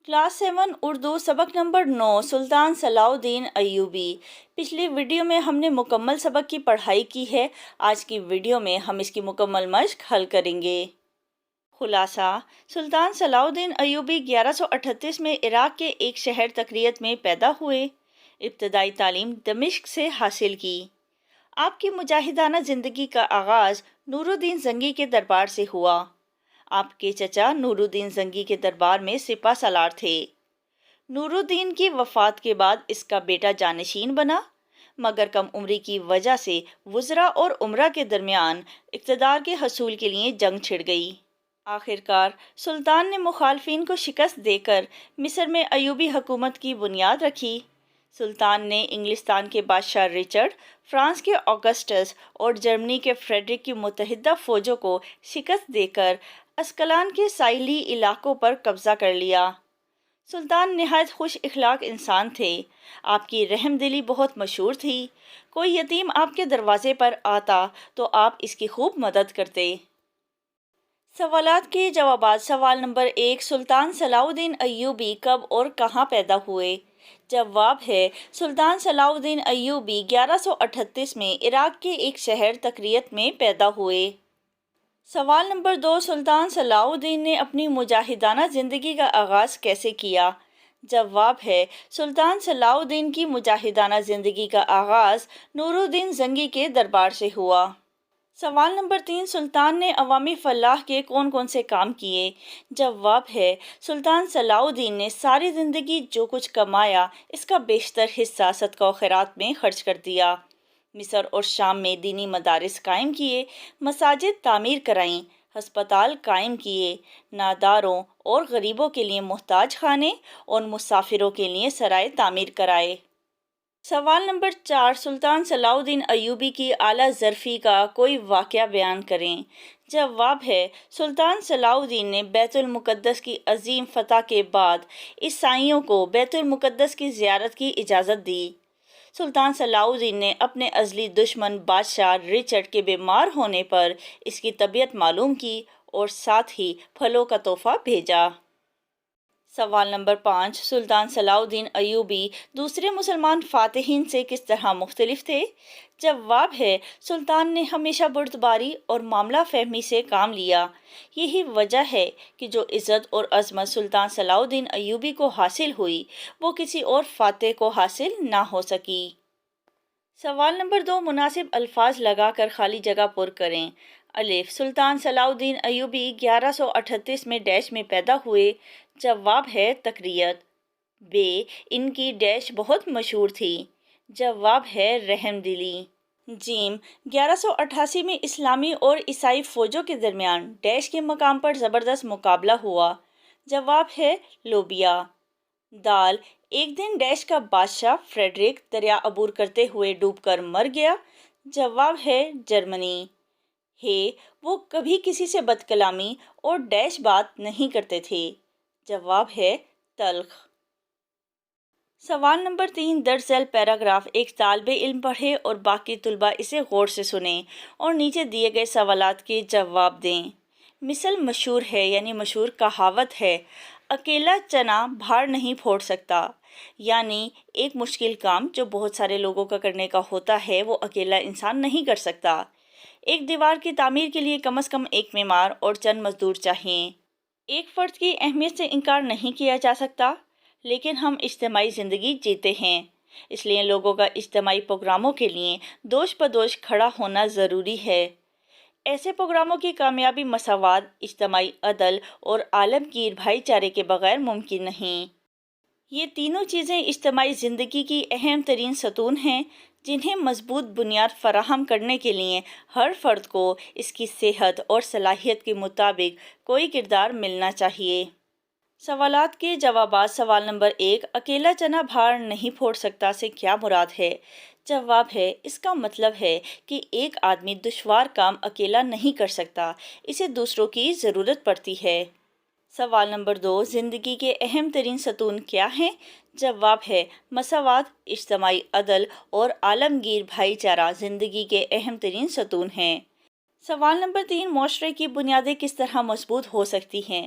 Class 7 Urdu سبق number 9 سلطان صلاح الدین ایوبی۔ پچھلی ویڈیو میں ہم نے مکمل سبق کی پڑھائی کی ہے۔ آج کی ویڈیو میں ہم اس کی مکمل مشق حل کریں گے۔ خلاصہ: سلطان صلاح الدین ایوبی 1138 میں عراق کے ایک شہر تکریت میں پیدا ہوئے۔ ابتدائی تعلیم دمشق سے حاصل کی۔ آپ کی مجاہدانہ زندگی کا آغاز نور الدین زنگی کے دربار سے ہوا۔ آپ کے چچا نور الدین زنگی کے دربار میں سپہ سالار تھے۔ نور الدین کی وفات کے بعد اس کا بیٹا جانشین بنا، مگر کم عمری کی وجہ سے وزراء اور امراء کے درمیان اقتدار کے حصول کے لیے جنگ چھڑ گئی۔ آخرکار سلطان نے مخالفین کو شکست دے کر مصر میں ایوبی حکومت کی بنیاد رکھی۔ سلطان نے انگلستان کے بادشاہ رچرڈ، فرانس کے آگسٹس اور جرمنی کے فریڈرک کی متحدہ فوجوں کو شکست دے کر اسکلان کے ساحلی علاقوں پر قبضہ کر لیا۔ سلطان نہایت خوش اخلاق انسان تھے۔ آپ کی رحم دلی بہت مشہور تھی۔ کوئی یتیم آپ کے دروازے پر آتا تو آپ اس کی خوب مدد کرتے۔ سوالات کے جوابات۔ سوال نمبر 1، سلطان صلاح الدین ایوبی کب اور کہاں پیدا ہوئے؟ جواب ہے سلطان صلاح الدین ایوبی 1138 میں عراق کے ایک شہر تکریت میں پیدا ہوئے۔ سوال نمبر 2، سلطان صلاح الدین نے اپنی مجاہدانہ زندگی کا آغاز کیسے کیا؟ جواب ہے سلطان صلاح الدین کی مجاہدانہ زندگی کا آغاز نور الدین زنگی کے دربار سے ہوا۔ سوال نمبر 3، سلطان نے عوامی فلاح کے کون کون سے کام کیے؟ جواب ہے سلطان صلاح الدین نے ساری زندگی جو کچھ کمایا اس کا بیشتر حصہ صدقہ و خیرات میں خرچ کر دیا۔ مصر اور شام میں دینی مدارس قائم کیے، مساجد تعمیر کرائیں، ہسپتال قائم کیے، ناداروں اور غریبوں کے لیے محتاج خانے اور مسافروں کے لیے سرائے تعمیر کرائے۔ سوال نمبر 4، سلطان صلاح الدین ایوبی کی اعلیٰ ظرفی کا کوئی واقعہ بیان کریں۔ جواب ہے سلطان صلاح الدین نے بیت المقدس کی عظیم فتح کے بعد عیسائیوں کو بیت المقدس کی زیارت کی اجازت دی۔ سلطان صلاح الدین نے اپنے ازلی دشمن بادشاہ رچرڈ کے بیمار ہونے پر اس کی طبیعت معلوم کی اور ساتھ ہی پھلوں کا تحفہ بھیجا۔ سوال نمبر 5، سلطان صلاح الدین ایوبی دوسرے مسلمان فاتحین سے کس طرح مختلف تھے؟ جواب ہے سلطان نے ہمیشہ بردباری اور معاملہ فہمی سے کام لیا۔ یہی وجہ ہے کہ جو عزت اور عظمت سلطان صلاح الدین ایوبی کو حاصل ہوئی وہ کسی اور فاتح کو حاصل نہ ہو سکی۔ سوال نمبر 2، مناسب الفاظ لگا کر خالی جگہ پر کریں۔ الف، سلطان صلاح الدین ایوبی 1138 میں ڈیش میں پیدا ہوئے۔ جواب ہے تکریت۔ ب، ان کی ڈیش بہت مشہور تھی۔ جواب ہے رحم دلی۔ جیم، 1188 میں اسلامی اور عیسائی فوجوں کے درمیان ڈیش کے مقام پر زبردست مقابلہ ہوا۔ جواب ہے لوبیا۔ دال، ایک دن ڈیش کا بادشاہ فریڈرک دریا عبور کرتے ہوئے ڈوب کر مر گیا۔ جواب ہے جرمنی۔ ہے، وہ کبھی کسی سے بد کلامی اور ڈیش بات نہیں کرتے تھے۔ جواب ہے تلخ۔ سوال نمبر 3، درج ذیل پیراگراف ایک طالب علم پڑھے اور باقی طلباء اسے غور سے سنیں اور نیچے دیے گئے سوالات کے جواب دیں۔ مثل مشہور ہے یعنی مشہور کہاوت ہے، اکیلا چنا بھاڑ نہیں پھوڑ سکتا، یعنی ایک مشکل کام جو بہت سارے لوگوں کا کرنے کا ہوتا ہے وہ اکیلا انسان نہیں کر سکتا۔ ایک دیوار کی تعمیر کے لیے کم از کم ایک معمار اور چند مزدور چاہئیں۔ ایک فرد کی اہمیت سے انکار نہیں کیا جا سکتا، لیکن ہم اجتماعی زندگی جیتے ہیں، اس لیے لوگوں کا اجتماعی پروگراموں کے لیے دوش بدوش کھڑا ہونا ضروری ہے۔ ایسے پروگراموں کی کامیابی مساوات، اجتماعی عدل اور عالمگیر بھائی چارے کے بغیر ممکن نہیں۔ یہ تینوں چیزیں اجتماعی زندگی کی اہم ترین ستون ہیں جنہیں مضبوط بنیاد فراہم کرنے کے لیے ہر فرد کو اس کی صحت اور صلاحیت کے مطابق کوئی کردار ملنا چاہیے۔ سوالات کے جوابات۔ سوال نمبر 1، اکیلا چنا بھاڑ نہیں پھوڑ سکتا سے کیا مراد ہے؟ جواب ہے اس کا مطلب ہے کہ ایک آدمی دشوار کام اکیلا نہیں کر سکتا، اسے دوسروں کی ضرورت پڑتی ہے۔ سوال نمبر 2، زندگی کے اہم ترین ستون کیا ہیں؟ جواب ہے مساوات، اجتماعی عدل اور عالمگیر بھائی چارہ زندگی کے اہم ترین ستون ہیں۔ سوال نمبر 3، معاشرے کی بنیادیں کس طرح مضبوط ہو سکتی ہیں؟